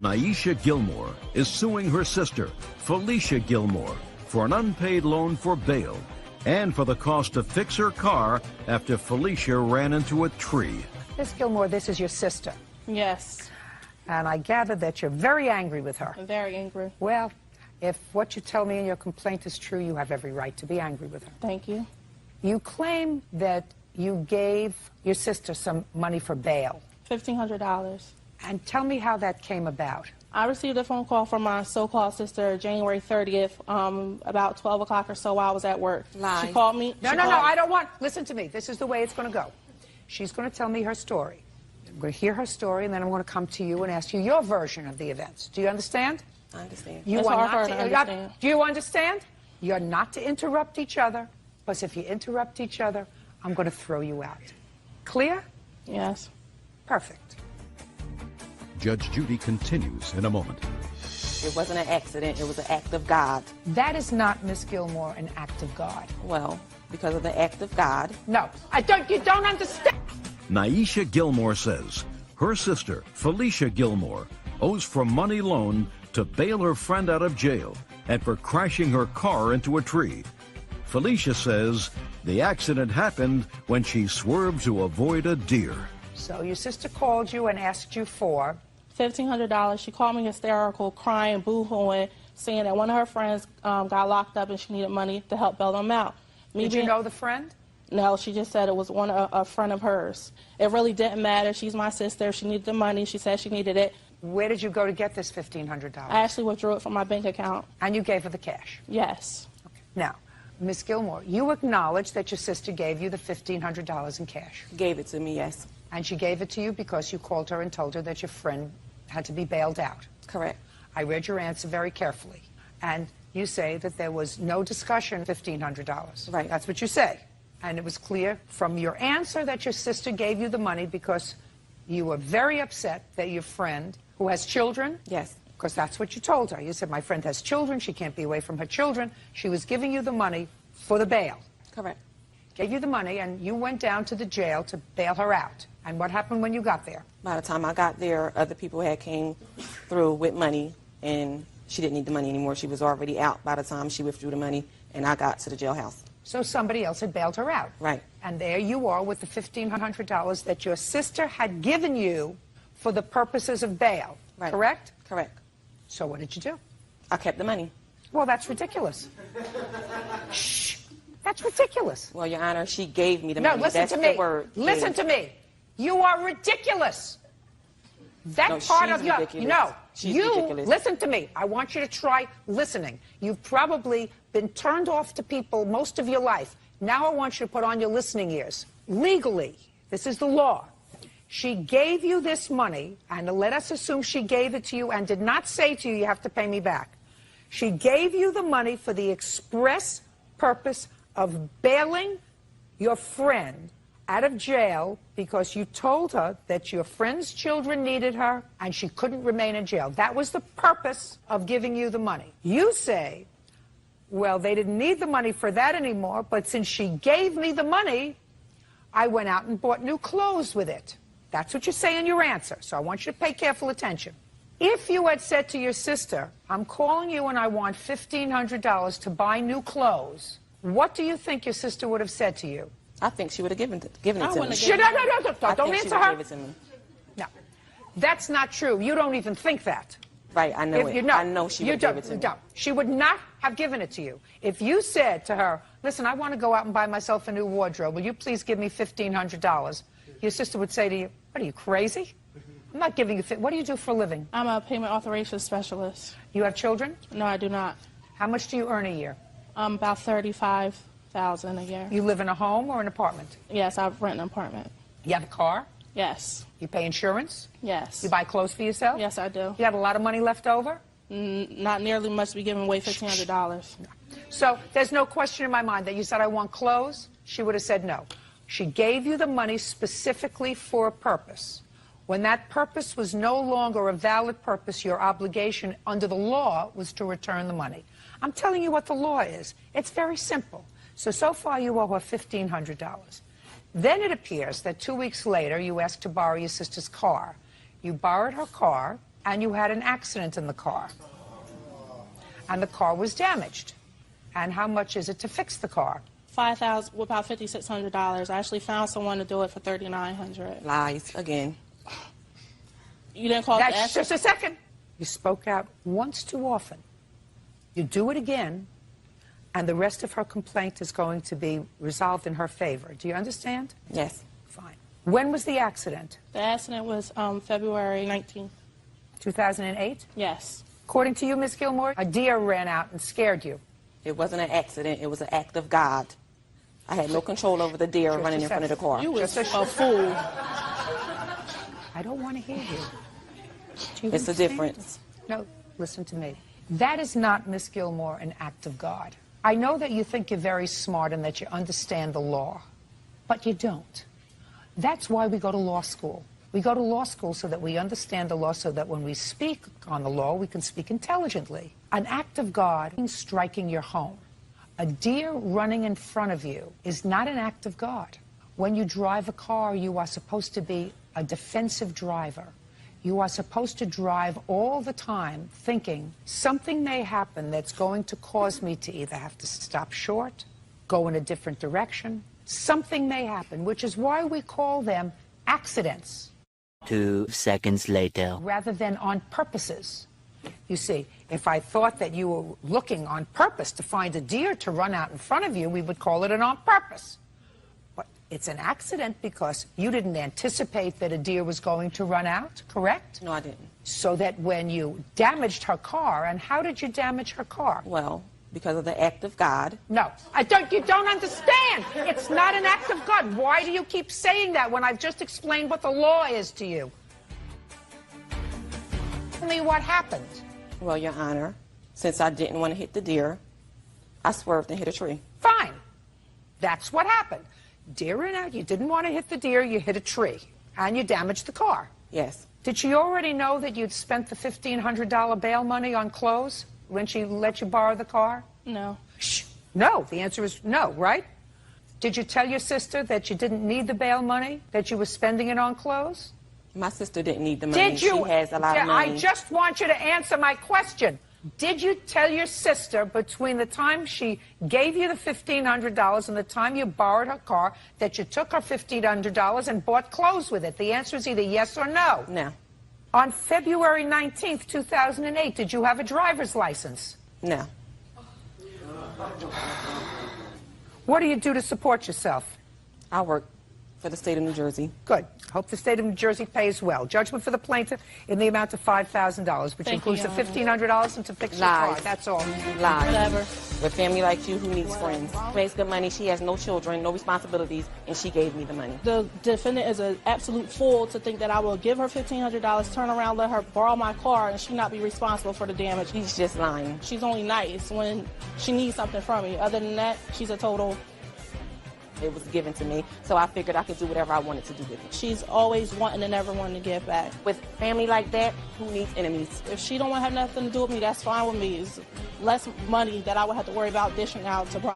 Naisha Gilmore is suing her sister, Felicia Gilmore, for an unpaid loan for bail and for the cost to fix her car after Felicia ran into a tree. Miss Gilmore, this is your sister. Yes. And I gather that you're very angry with her. I'm very angry. Well, if what you tell me in your complaint is true, you have every right to be angry with her. Thank you. You claim that you gave your sister some money for bail. $1,500. And tell me how that came about. I received a phone call from my so-called sister January 30th, about 12 o'clock or so while I was at work. Lies. She called me. No, I don't want, listen to me. This is the way it's going to go. She's going to tell me her story. I'm going to hear her story, and then I'm going to come to you and ask you your version of the events. Do you understand? I understand. You It's are hard not to understand. Do you understand? You're not to interrupt each other, because if you interrupt each other, I'm going to throw you out. Clear? Yes. Perfect. Judge Judy continues in a moment. It wasn't an accident. It was an act of God. That is not, Miss Gilmore, an act of God. Well, because of the act of God. No, you don't understand. Naisha Gilmore says her sister, Felicia Gilmore, owes for money loan to bail her friend out of jail and for crashing her car into a tree. Felicia says the accident happened when she swerved to avoid a deer. So your sister called you and asked you for $1,500. She called me hysterical, crying, boo-hooing, saying that one of her friends got locked up and she needed money to help bail them out. Did you know the friend? No, she just said it was a friend of hers. It really didn't matter. She's my sister. She needed the money. She said she needed it. Where did you go to get this $1,500? I actually withdrew it from my bank account. And you gave her the cash? Yes. Okay. Now, Miss Gilmore, you acknowledge that your sister gave you the $1,500 in cash. Gave it to me, yes. And she gave it to you because you called her and told her that your friend had to be bailed out. Correct. I read your answer very carefully. And you say that there was no discussion $1,500. Right. That's what you say. And it was clear from your answer that your sister gave you the money because you were very upset that your friend, who has children, Yes. because that's what you told her. You said, my friend has children, she can't be away from her children. She was giving you the money for the bail. Correct. Gave you the money, and you went down to the jail to bail her out. And what happened when you got there? By the time I got there, other people had came through with money, and she didn't need the money anymore. She was already out by the time she withdrew the money, and I got to the jailhouse. So somebody else had bailed her out. Right. And there you are with the $1,500 that your sister had given you for the purposes of bail. Right. Correct? Correct. So what did you do? I kept the money. Well, that's ridiculous. Shh. That's ridiculous. Well, Your Honor, she gave me the No, money. listen That's to me. the word. Listen to me. You are ridiculous. That No, part she's of your ridiculous. no. She's you ridiculous. listen to me. I want you to try listening. You've probably been turned off to people most of your life. Now I want you to put on your listening ears. Legally, this is the law. She gave you this money, and let us assume she gave it to you and did not say to you, you have to pay me back. She gave you the money for the express purpose of bailing your friend out of jail because you told her that your friend's children needed her and she couldn't remain in jail. That was the purpose of giving you the money. You say, well, they didn't need the money for that anymore, but since she gave me the money, I went out and bought new clothes with it. That's what you say in your answer, so I want you to pay careful attention. If you had said to your sister, I'm calling you and I want $1,500 to buy new clothes, what do you think your sister would have said to you? I think she would have given it to me. No, I don't think answer she would her. give it to me. No, that's not true. You don't even think that. Right, I know If it. you I know she would give it to me. Don't. She would not have given it to you. If you said to her, listen, I want to go out and buy myself a new wardrobe. Will you please give me $1,500? Your sister would say to you, what are you, crazy? I'm not giving you, what do you do for a living? I'm a payment authorization specialist. You have children? No, I do not. How much do you earn a year? About $35,000 a year. You live in a home or an apartment? Yes, I rent an apartment. You have a car? Yes. You pay insurance? Yes. You buy clothes for yourself? Yes, I do. You have a lot of money left over? Not nearly much to be giving away $1,500. So there's no question in my mind that you said, I want clothes. She would have said no. She gave you the money specifically for a purpose. When that purpose was no longer a valid purpose, your obligation under the law was to return the money. I'm telling you what the law is. It's very simple. So far you owe her $1,500. Then it appears that 2 weeks later you asked to borrow your sister's car. You borrowed her car, and you had an accident in the car, and the car was damaged. And how much is it to fix the car? $5,000, about $5,600. I actually found someone to do it for $3,900. Lies again. You didn't call to That's ask? just a second. You spoke out once too often. You do it again, and the rest of her complaint is going to be resolved in her favor. Do you understand? Yes. Fine. When was the accident? The accident was February 19th. 2008? Yes. According to you, Ms. Gilmore, a deer ran out and scared you. It wasn't an accident. It was an act of God. I had no control over the deer Just running a in front of the second. car. You was Just a fool. I don't want to hear you. Do you It's a understand? difference. No, listen to me. That is not, Miss Gilmore, an act of God. I know that you think you're very smart and that you understand the law, but you don't. That's why we go to law school. We go to law school so that we understand the law, so that when we speak on the law, we can speak intelligently. An act of God means striking your home. A deer running in front of you is not an act of God. When you drive a car, you are supposed to be a defensive driver. You are supposed to drive all the time thinking something may happen that's going to cause me to either have to stop short, go in a different direction. Something may happen, which is why we call them accidents. 2 seconds later. Rather than on purposes. You see, if I thought that you were looking on purpose to find a deer to run out in front of you, we would call it an on purpose. But it's an accident because you didn't anticipate that a deer was going to run out, correct? No, I didn't. So that when you damaged her car, and how did you damage her car? Well, because of the act of God. No, you don't understand. It's not an act of God. Why do you keep saying that when I've just explained what the law is to you? Tell me what happened. Well, Your Honor, since I didn't want to hit the deer, I swerved and hit a tree. Fine. That's what happened. Deer ran out. You didn't want to hit the deer. You hit a tree. And you damaged the car. Yes. Did she already know that you'd spent the $1,500 bail money on clothes when she let you borrow the car? No. Shh. No. The answer is no, right? Did you tell your sister that you didn't need the bail money, that you were spending it on clothes? My sister didn't need the money. Did you? She has a lot of money. I just want you to answer my question. Did you tell your sister between the time she gave you the $1,500 and the time you borrowed her car that you took her $1,500 and bought clothes with it? The answer is either yes or no. No. On February 19th, 2008, did you have a driver's license? No. What do you do to support yourself? I work for the state of New Jersey. Good. Hope the state of New Jersey pays well. Judgment for the plaintiff in the amount of $5,000, which Thank you, includes the Your Honor. $1,500 and to fix your car. Lies. That's all. Lies. Whatever. With family like you who needs friends. Makes good money. She has no children, no responsibilities, and she gave me the money. The defendant is an absolute fool to think that I will give her $1,500, turn around, let her borrow my car, and she not be responsible for the damage. She's just lying. She's only nice when she needs something from me. Other than that, she's a total... It was given to me, so I figured I could do whatever I wanted to do with it. She's always wanting and never wanting to give back. With family like that, who needs enemies? If she don't want to have nothing to do with me, that's fine with me. It's less money that I would have to worry about dishing out to...